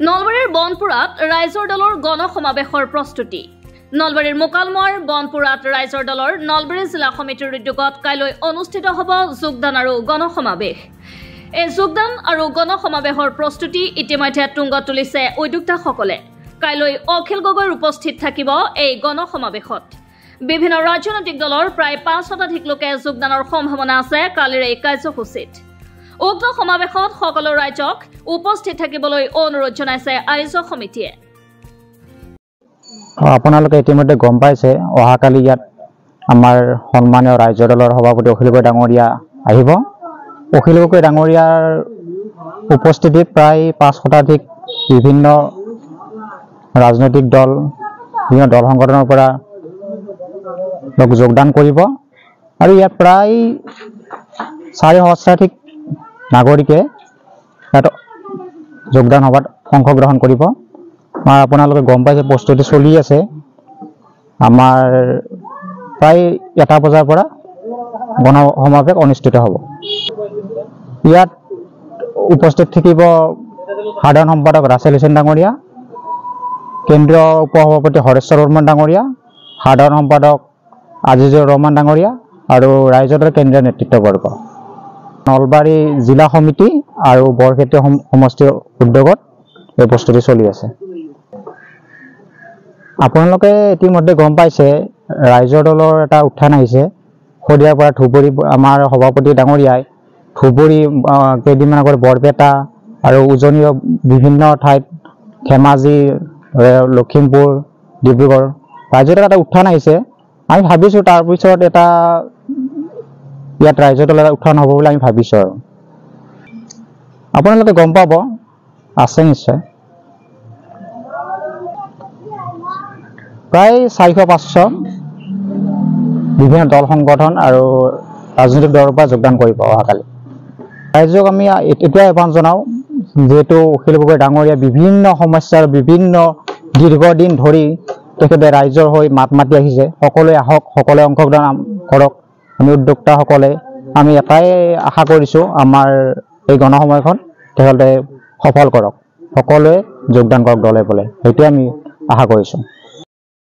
নলবাৰীৰ বনপুৰাত ৰাইজৰ দলৰ গণসমাৱেশৰ প্ৰস্তুতি। নলবাৰীৰ মোকালমোৱাৰ বনপুৰাত ৰাইজৰ দলৰ নলবাৰী জিলা সমিতিৰ উদ্যোগত কাইলৈ অনুষ্ঠিত হ'ব যোগদান আৰু গণসমাৱেশ। এই যোগদান আৰু গণসমাৱেশৰ প্ৰস্তুতি ইতিমধ্যে তুংগত তুলিছে উদ্যোক্তাসকলে। কাইলৈ অখিল গগৈৰ উপস্থিত থাকিব এই গণসমাৱেশত। বিভিন্ন ৰাজনৈতিক দলৰ প্ৰায় ৫ শতাধিক লোকে যোগদানৰ সম্ভাৱনা আছে কালিৰ এই কাৰ্যসূচীত। উক্ত সমাৱেশত সকলো ৰাইজক উপস্থিত থাকিবলৈ অনুৰোধ জনাইছে আয়োজক সমিতিয়ে। আপোনালোকে ইতিমধ্যে গম পাইছে অহাকালি ইয়াত আমাৰ সন্মানীয় ৰাইজৰ দলৰ সভাপতি অখিল গগৈ ডাঙৰীয়া আহিব। অখিল গগৈ ডাঙৰীয়াৰ উপস্থিতিত প্ৰায় ৫ শতাধিক বিভিন্ন ৰাজনৈতিক দল বিভিন্ন দল সংগঠনৰ পৰা লোক যোগদান কৰিব আৰু ইয়াত প্ৰায় ৪ সহস্ৰাধিক নাগৰিকে ইয়াত যোগদান সভাত অংশগ্ৰহণ কৰিব। আপোনালোকে গম পাইছে প্ৰস্তুতি চলি আছে। আমাৰ প্ৰায় ১টা বজাৰ পৰা গণসমাৱেশ অনুষ্ঠিত হ'ব। ইয়াত উপস্থিত থাকিব সাধাৰণ সম্পাদক ৰাছেল হুছেইন ডাঙৰীয়া, কেন্দ্ৰীয় উপসভাপতি হৰেশ্বৰ বৰ্মন ডাঙৰীয়া, সাধাৰণ সম্পাদক আজিজুৰ ৰহমান ডাঙৰীয়া আৰু ৰাইজৰ দলৰ কেন্দ্ৰীয় নেতৃত্ববৰ্গ। নলবাৰী জিলা সমিতি আৰু বৰক্ষেত্ৰী সমষ্টিৰ উদ্যোগত এই প্ৰস্তুতি চলি আছে। আপোনালোকে ইতিমধ্যে গম পাইছে ৰাইজৰ দলৰ এটা উত্থান আহিছে। শদিয়াৰ পৰা ধুবুৰী আমাৰ সভাপতি ডাঙৰীয়াই ধুবুৰী কেইদিনমান আগত বৰপেটা আৰু উজনিৰ বিভিন্ন ঠাইত ধেমাজি, লখিমপুৰ, ডিব্ৰুগড় ৰাইজৰ এটা উত্থান আহিছে। আমি ভাবিছোঁ তাৰপিছত এটা ইয়াত ৰাইজৰ দলৰ এটা উত্থান হ'ব বুলি আমি ভাবিছোঁ। আৰু আপোনালোকে গম পাব আছে নিশ্চয় প্ৰায় ৪০০-৫০০ বিভিন্ন দল সংগঠন আৰু ৰাজনৈতিক দলৰ পৰা যোগদান কৰিব অহাকালি। ৰাইজক আমি এতিয়া আহ্বান জনাওঁ, যিহেতু অখিল গগৈ ডাঙৰীয়া বিভিন্ন সমস্যাৰ বিভিন্ন দীৰ্ঘদিন ধৰি তেখেতে ৰাইজৰ হৈ মাত মাতি আহিছে। সকলোৱে আহক, সকলোৱে অংশগ্ৰহণ কৰক। আমি উদ্যোক্তাসকলে আমি এটাই আশা কৰিছোঁ, আমাৰ এই গণসমাৱেশখন তেখেতে সফল কৰক, সকলোৱে যোগদান কৰক দলে বলে, সেইটোৱে আমি আশা কৰিছোঁ।